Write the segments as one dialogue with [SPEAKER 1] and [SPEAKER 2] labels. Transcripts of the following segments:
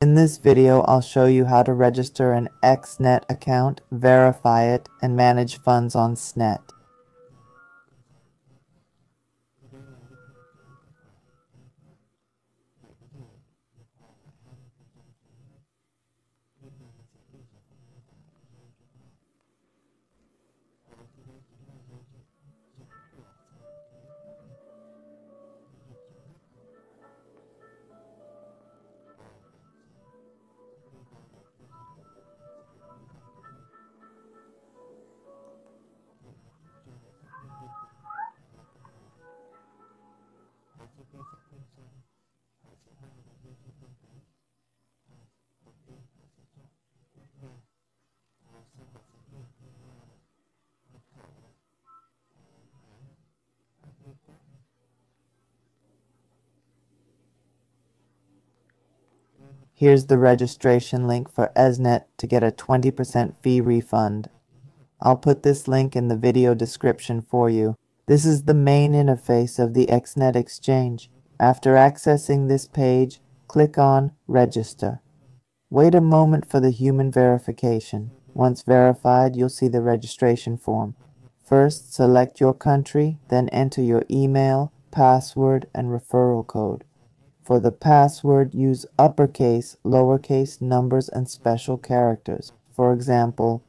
[SPEAKER 1] In this video, I'll show you how to register an Exness account, verify it, and manage funds on Snet. Here's the registration link for Exness to get a 20% fee refund. I'll put this link in the video description for you. This is the main interface of the Exness exchange. After accessing this page, click on Register. Wait a moment for the human verification. Once verified, you'll see the registration form. First, select your country, then enter your email, password, and referral code. For the password, use uppercase, lowercase numbers, and special characters. For example,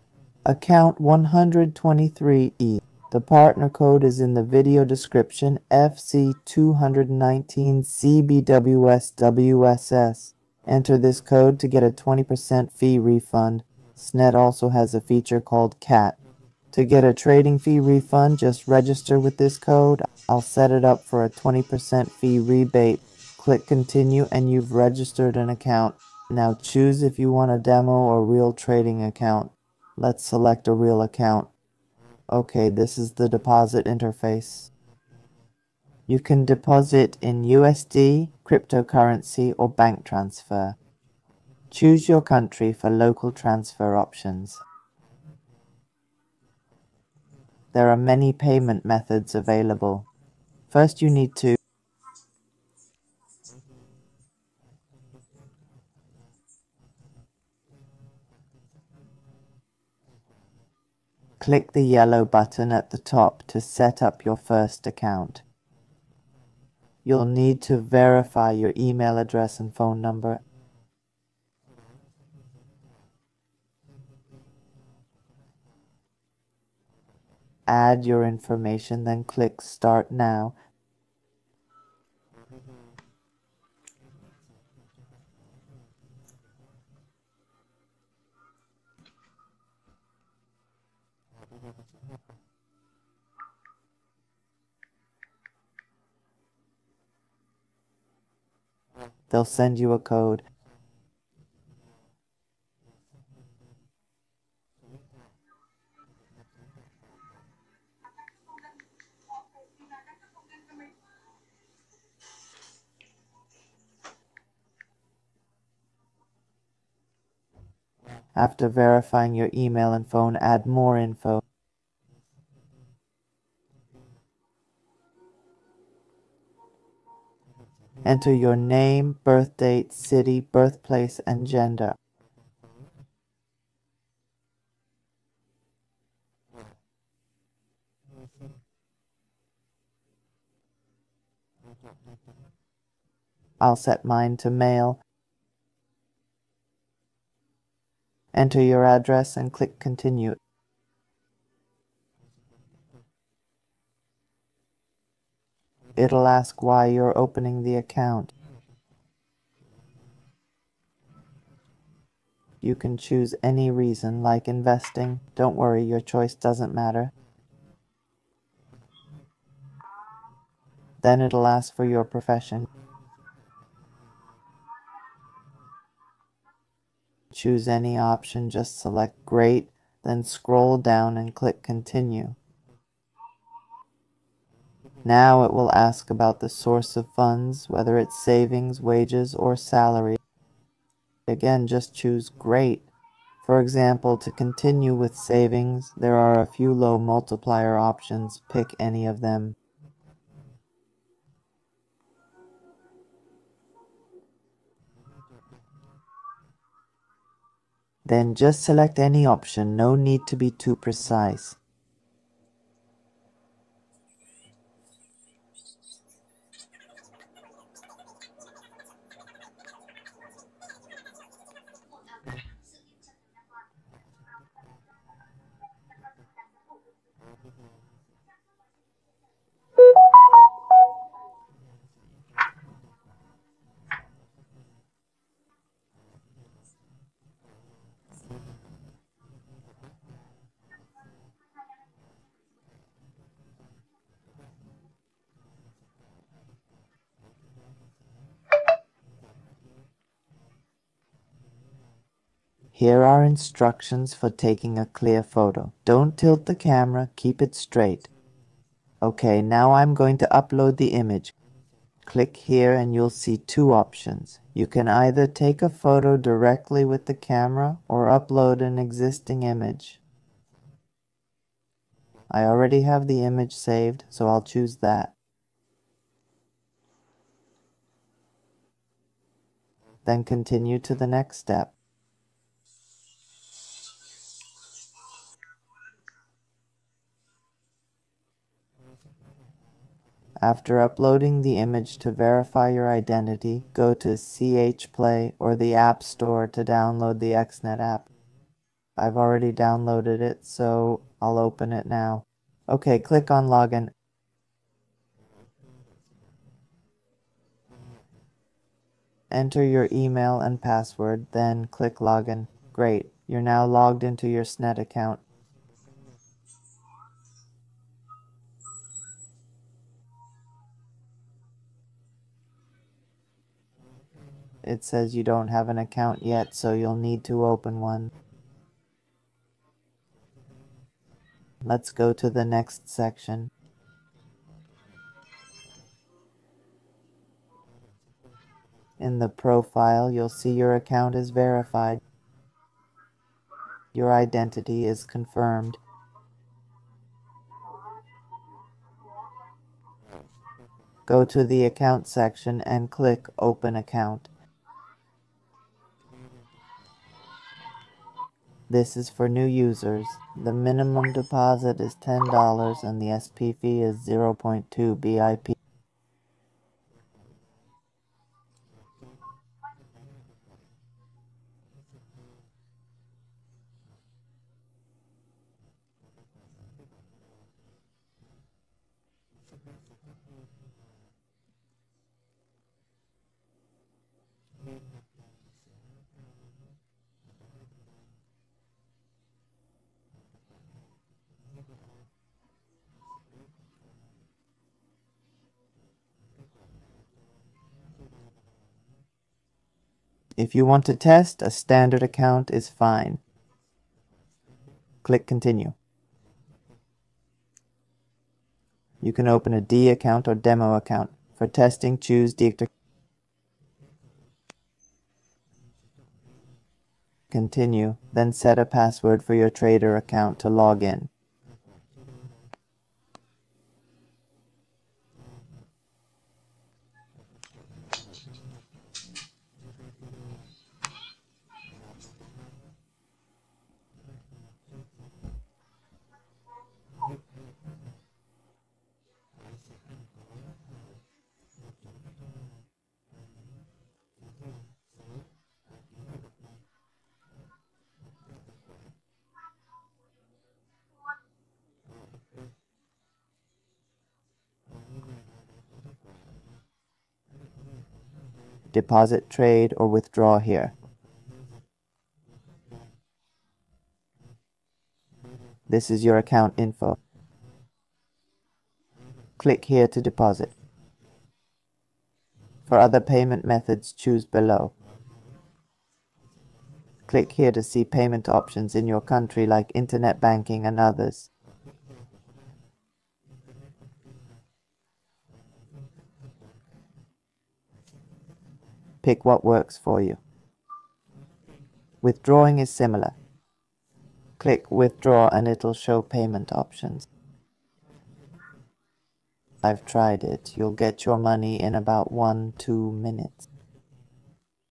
[SPEAKER 1] account 123E. The partner code is in the video description, FC219CBWSWSS. Enter this code to get a 20% fee refund. Snet also has a feature called CAT. To get a trading fee refund, just register with this code. I'll set it up for a 20% fee rebate. Click continue and you've registered an account. Now choose if you want a demo or real trading account. Let's select a real account. Okay, this is the deposit interface. You can deposit in USD, cryptocurrency, or bank transfer. Choose your country for local transfer options. There are many payment methods available. First, you need to click the yellow button at the top to set up your first account. You'll need to verify your email address and phone number. Add your information, then click Start Now. They'll send you a code. After verifying your email and phone, add more info. Enter your name, birth date, city, birthplace, and gender. I'll set mine to male. Enter your address and click Continue. It'll ask why you're opening the account. You can choose any reason, like investing. Don't worry, your choice doesn't matter. Then it'll ask for your profession. Choose any option, just select Great, then scroll down and click Continue. Now it will ask about the source of funds, whether it's savings, wages, or salary. Again, just choose Great. For example, to continue with savings, there are a few low multiplier options. Pick any of them. Then just select any option, no need to be too precise. Here are instructions for taking a clear photo. Don't tilt the camera, keep it straight. Okay, now I'm going to upload the image. Click here and you'll see two options. You can either take a photo directly with the camera or upload an existing image. I already have the image saved, so I'll choose that. Then continue to the next step. After uploading the image to verify your identity, go to CH Play or the App Store to download the Exness app. I've already downloaded it, so I'll open it now. Okay, click on Login. Enter your email and password, then click Login. Great, you're now logged into your SNET account. It says you don't have an account yet, so you'll need to open one. Let's go to the next section. In the profile, you'll see your account is verified. Your identity is confirmed. Go to the Account section and click Open Account. This is for new users. The minimum deposit is $10 and the SP fee is 0.2 BIP. If you want to test, a standard account is fine. Click Continue. You can open a D account or demo account. For testing, choose D. Continue, then set a password for your trader account to log in. Deposit, trade, or withdraw here. This is your account info. Click here to deposit. For other payment methods, choose below. Click here to see payment options in your country like internet banking and others. Pick what works for you. Withdrawing is similar. Click Withdraw and it'll show payment options. I've tried it. You'll get your money in about 1-2 minutes.